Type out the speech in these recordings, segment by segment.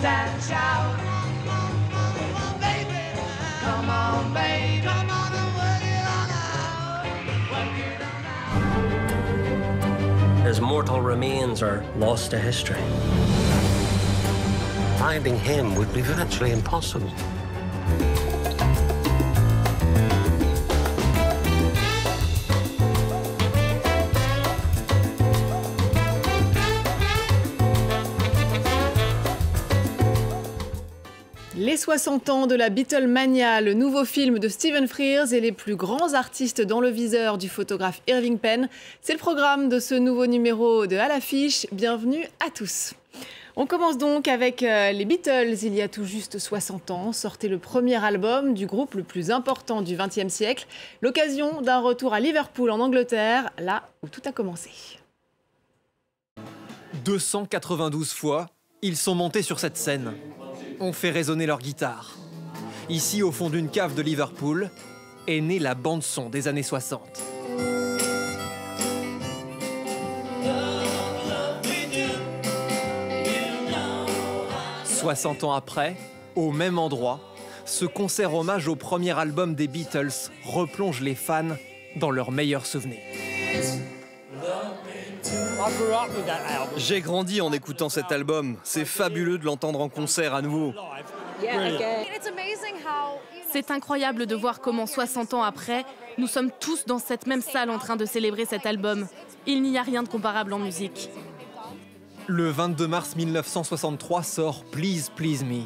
twist and shout. Come on, baby. Come on and work it on out. Work it on out. His mortal remains are lost to history. Finding him would be virtually impossible. Les 60 ans de la Beatlemania, le nouveau film de Stephen Frears et les plus grands artistes dans le viseur du photographe Irving Penn. C'est le programme de ce nouveau numéro de À l'affiche. Bienvenue à tous. On commence donc avec les Beatles. Il y a tout juste 60 ans, sortait le premier album du groupe le plus important du XXe siècle. L'occasion d'un retour à Liverpool en Angleterre, là où tout a commencé. 292 fois, ils sont montés sur cette scène. On fait résonner leur guitare. Ici, au fond d'une cave de Liverpool, est née la bande-son des années 60. « 60 ans après, au même endroit, ce concert hommage au premier album des Beatles replonge les fans dans leurs meilleurs souvenirs. J'ai grandi en écoutant cet album. C'est fabuleux de l'entendre en concert à nouveau. C'est incroyable de voir comment 60 ans après, nous sommes tous dans cette même salle en train de célébrer cet album. Il n'y a rien de comparable en musique. Le 22 mars 1963 sort Please Please Me,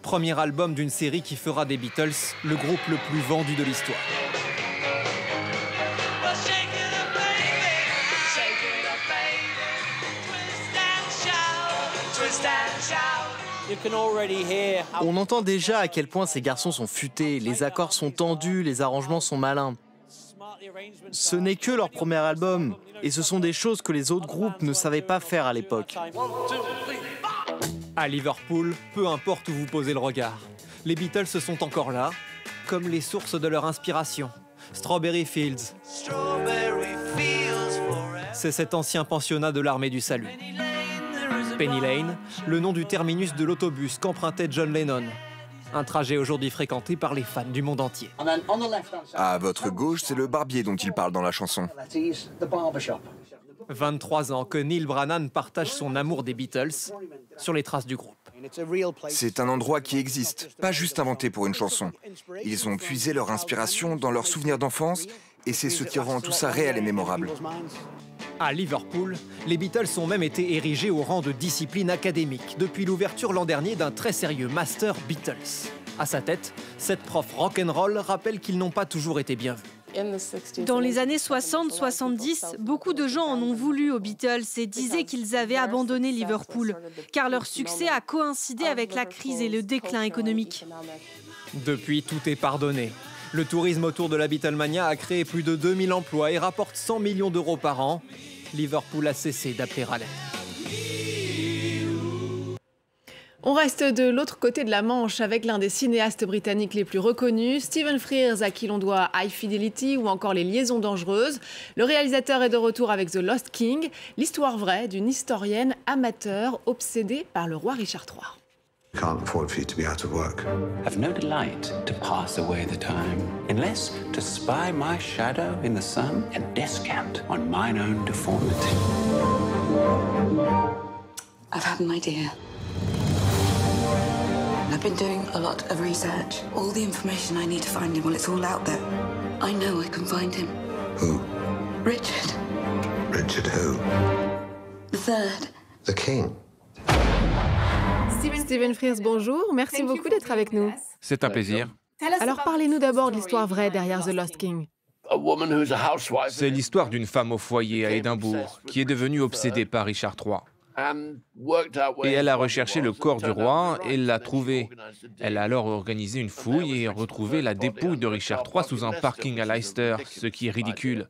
premier album d'une série qui fera des Beatles le groupe le plus vendu de l'histoire. On entend déjà à quel point ces garçons sont futés, les accords sont tendus, les arrangements sont malins. Ce n'est que leur premier album, et ce sont des choses que les autres groupes ne savaient pas faire à l'époque. À Liverpool, peu importe où vous posez le regard, les Beatles sont encore là, comme les sources de leur inspiration. Strawberry Fields. C'est cet ancien pensionnat de l'armée du salut. Penny Lane, le nom du terminus de l'autobus qu'empruntait John Lennon. Un trajet aujourd'hui fréquenté par les fans du monde entier. À votre gauche, c'est le barbier dont il parle dans la chanson. 23 ans que Neil Brannan partage son amour des Beatles sur les traces du groupe. C'est un endroit qui existe, pas juste inventé pour une chanson. Ils ont puisé leur inspiration dans leurs souvenirs d'enfance et c'est ce qui rend tout ça réel et mémorable. À Liverpool, les Beatles ont même été érigés au rang de discipline académique depuis l'ouverture l'an dernier d'un très sérieux Master Beatles. À sa tête, cette prof rock'n'roll rappelle qu'ils n'ont pas toujours été bien vus. Dans les années 60-70, beaucoup de gens en ont voulu aux Beatles et disaient qu'ils avaient abandonné Liverpool, car leur succès a coïncidé avec la crise et le déclin économique. Depuis, tout est pardonné. Le tourisme autour de la Beatlemania a créé plus de 2000 emplois et rapporte 100 millions d'euros par an. Liverpool a cessé d'appeler à l'aide. On reste de l'autre côté de la Manche avec l'un des cinéastes britanniques les plus reconnus, Stephen Frears, à qui l'on doit High Fidelity ou encore Les Liaisons dangereuses. Le réalisateur est de retour avec The Lost King, l'histoire vraie d'une historienne amateur obsédée par le roi Richard III. Can't afford for you to be out of work. Have no delight to pass away the time, unless to spy my shadow in the sun and descant on mine own deformity. I've had an idea. I've been doing a lot of research. All the information I need to find him, well, it's all out there. I know I can find him. Who? Richard. Richard who? The third. The king. Stephen Frears, bonjour. Merci beaucoup d'être avec nous. C'est un plaisir. Alors parlez-nous d'abord de l'histoire vraie derrière The Lost King. C'est l'histoire d'une femme au foyer à Édimbourg qui est devenue obsédée par Richard III. Et elle a recherché le corps du roi et l'a trouvé. Elle a alors organisé une fouille et retrouvé la dépouille de Richard III sous un parking à Leicester, ce qui est ridicule.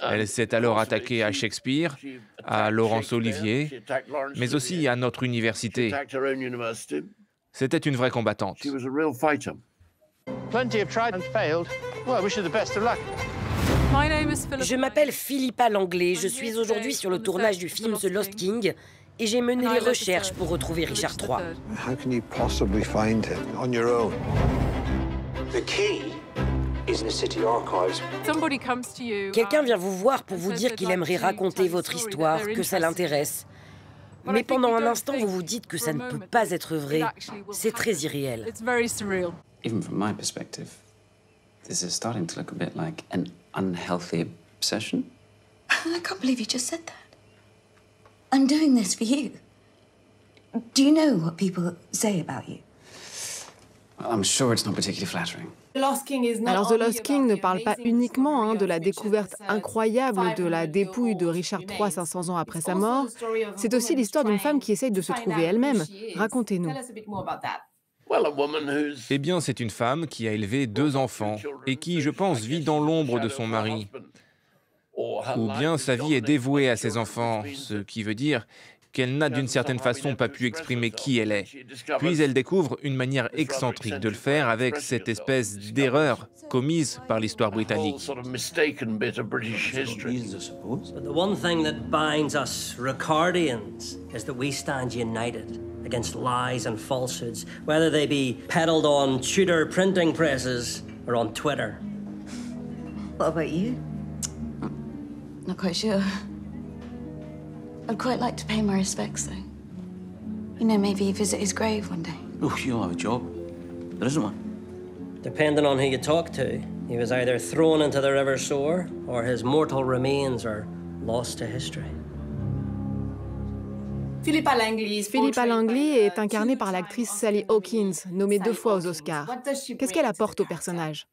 Elle s'est alors attaquée à Shakespeare, à Laurence Olivier, mais aussi à notre université. C'était une vraie combattante. Je m'appelle Philippa Langlais. Je suis aujourd'hui sur le tournage du film The Lost King et j'ai mené les recherches pour retrouver Richard III. How can you possibly find him on your own? The key is in the city archives. Quelqu'un vient vous voir pour vous dire qu'il aimerait raconter votre histoire, que ça l'intéresse. Mais pendant un instant, vous vous dites que ça ne peut pas être vrai. C'est très irréel. Even from my perspective, this is starting to look a bit like an unhealthy obsession. I can't believe you just said that. I'm doing this for you. Do you know what people say about you? Well, I'm sure it's not particularly flattering. Alors The Lost King ne parle pas uniquement de la découverte incroyable de la dépouille de Richard III 500 ans après sa mort, c'est aussi l'histoire d'une femme qui essaye de se trouver elle-même. Racontez-nous. Eh bien, c'est une femme qui a élevé 2 enfants et qui, je pense, vit dans l'ombre de son mari. Ou bien sa vie est dévouée à ses enfants, ce qui veut dire qu'elle n'a d'une certaine façon pas pu exprimer qui elle est. Puis elle découvre une manière excentrique de le faire avec cette espèce d'erreur commise par l'histoire britannique. But the one thing that binds us Ricardians is that we stand united against lies and falsehoods, whether they be peddled on Tudor printing presses or on Twitter. What about you? Not quite sure. I'd quite like to pay my respects, though. You know, maybe visit his grave one day. Oh, you'll have a job. There isn't one. Depending on who you talk to, he was either thrown into the River Soar or his mortal remains are lost to history. Philippa Langley est incarnée par l'actrice Sally Hawkins, nommée 2 fois aux Oscars. Qu'est-ce qu'elle apporte au personnage?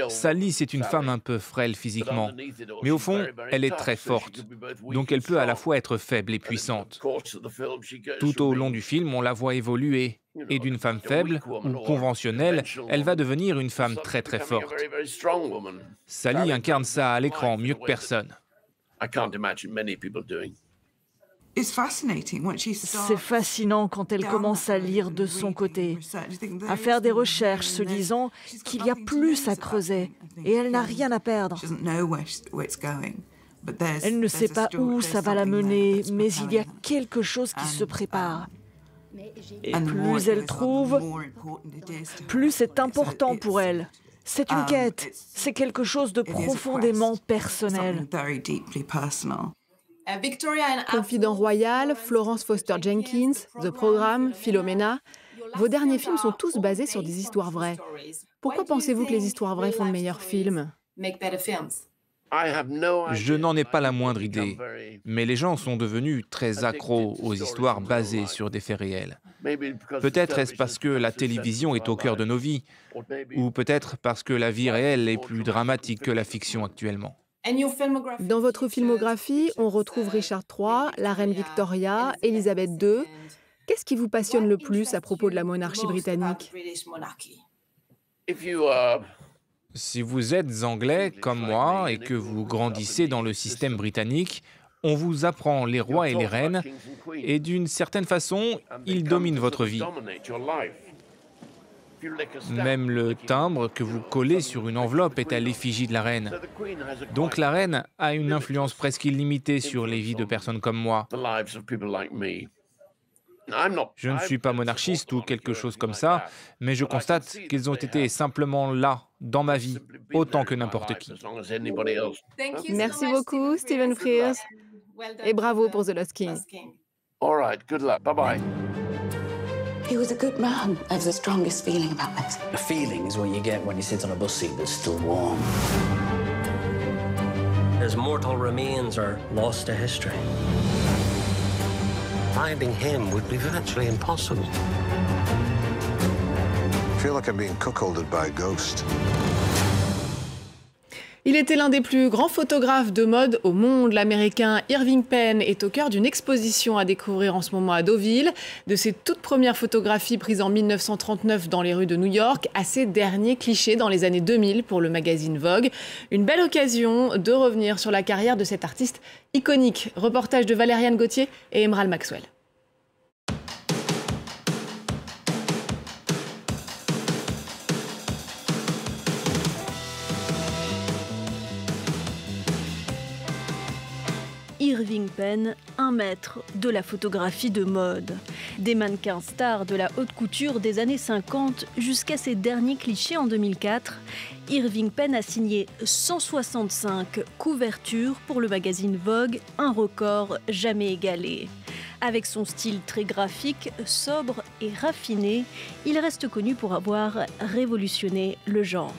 Sally, c'est une femme un peu frêle physiquement, mais au fond, elle est très forte. Donc elle peut à la fois être faible et puissante. Tout au long du film, on la voit évoluer. Et d'une femme faible ou conventionnelle, elle va devenir une femme très très forte. Sally incarne ça à l'écran mieux que personne. C'est fascinant quand elle commence à lire de son côté, à faire des recherches se disant qu'il y a plus à creuser et elle n'a rien à perdre. Elle ne sait pas où ça va la mener, mais il y a quelque chose qui se prépare. Et plus elle trouve, plus c'est important pour elle. C'est une quête, c'est quelque chose de profondément personnel. Confident Royal, Florence Foster Jenkins, The Programme, Philomena, vos derniers films sont tous basés sur des histoires vraies. Pourquoi pensez-vous que les histoires vraies font de meilleurs films? Je n'en ai pas la moindre idée, mais les gens sont devenus très accros aux histoires basées sur des faits réels. Peut-être est-ce parce que la télévision est au cœur de nos vies, ou peut-être parce que la vie réelle est plus dramatique que la fiction actuellement. Dans votre filmographie, on retrouve Richard III, la reine Victoria, Élisabeth II. Qu'est-ce qui vous passionne le plus à propos de la monarchie britannique? Si vous êtes anglais comme moi et que vous grandissez dans le système britannique, on vous apprend les rois et les reines et d'une certaine façon, ils dominent votre vie. Même le timbre que vous collez sur une enveloppe est à l'effigie de la reine. Donc la reine a une influence presque illimitée sur les vies de personnes comme moi. Je ne suis pas monarchiste ou quelque chose comme ça, mais je constate qu'ils ont été simplement là, dans ma vie, autant que n'importe qui. Merci beaucoup, Stephen Frears. Et bravo pour The Lost King. All right, good luck. Bye-bye. He was a good man. I have the strongest feeling about this. A feeling is what you get when you sit on a bus seat that's still warm. His mortal remains are lost to history. Finding him would be virtually impossible. I feel like I'm being cuckolded by a ghost. Il était l'un des plus grands photographes de mode au monde. L'Américain Irving Penn est au cœur d'une exposition à découvrir en ce moment à Deauville. De ses toutes premières photographies prises en 1939 dans les rues de New York à ses derniers clichés dans les années 2000 pour le magazine Vogue. Une belle occasion de revenir sur la carrière de cet artiste iconique. Reportage de Valériane Gauthier et Emerald Maxwell. Irving Penn, un maître de la photographie de mode. Des mannequins stars de la haute couture des années 50 jusqu'à ses derniers clichés en 2004, Irving Penn a signé 165 couvertures pour le magazine Vogue, un record jamais égalé. Avec son style très graphique, sobre et raffiné, il reste connu pour avoir révolutionné le genre.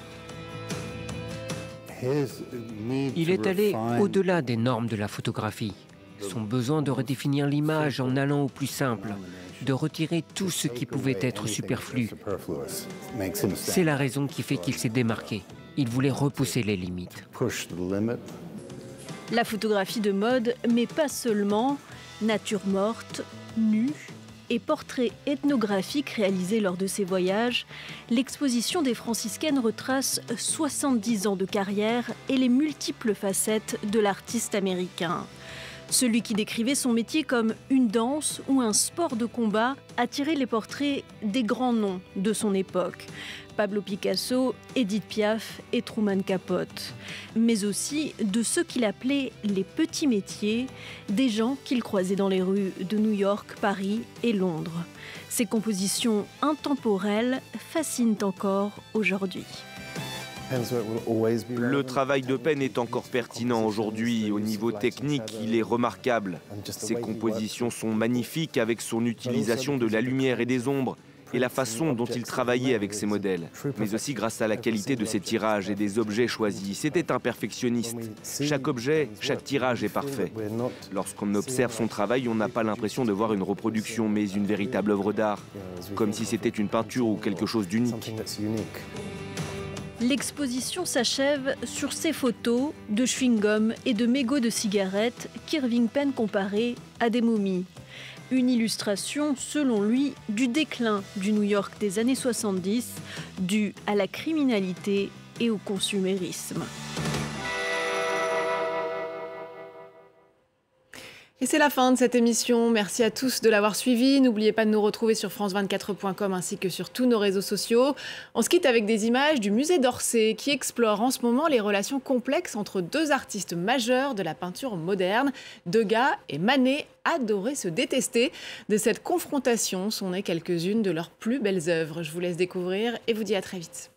Il est allé au-delà des normes de la photographie. Son besoin de redéfinir l'image en allant au plus simple, de retirer tout ce qui pouvait être superflu. C'est la raison qui fait qu'il s'est démarqué. Il voulait repousser les limites. La photographie de mode, mais pas seulement, nature morte, nue et portraits ethnographiques réalisés lors de ses voyages, l'exposition des franciscaines retrace 70 ans de carrière et les multiples facettes de l'artiste américain. Celui qui décrivait son métier comme une danse ou un sport de combat attirait les portraits des grands noms de son époque. Pablo Picasso, Édith Piaf et Truman Capote. Mais aussi de ceux qu'il appelait les petits métiers, des gens qu'il croisait dans les rues de New York, Paris et Londres. Ces compositions intemporelles fascinent encore aujourd'hui. Le travail de Penn est encore pertinent aujourd'hui. Au niveau technique, il est remarquable. Ses compositions sont magnifiques avec son utilisation de la lumière et des ombres et la façon dont il travaillait avec ses modèles, mais aussi grâce à la qualité de ses tirages et des objets choisis. C'était un perfectionniste. Chaque objet, chaque tirage est parfait. Lorsqu'on observe son travail, on n'a pas l'impression de voir une reproduction, mais une véritable œuvre d'art, comme si c'était une peinture ou quelque chose d'unique. L'exposition s'achève sur ces photos de chewing-gum et de mégots de cigarettes qu'Irving Penn comparait à des momies. Une illustration, selon lui, du déclin du New York des années 70, dû à la criminalité et au consumérisme. Et c'est la fin de cette émission. Merci à tous de l'avoir suivi. N'oubliez pas de nous retrouver sur france24.com ainsi que sur tous nos réseaux sociaux. On se quitte avec des images du musée d'Orsay qui explore en ce moment les relations complexes entre deux artistes majeurs de la peinture moderne. Degas et Manet adoraient se détester. De cette confrontation sont nées quelques-unes de leurs plus belles œuvres. Je vous laisse découvrir et vous dis à très vite.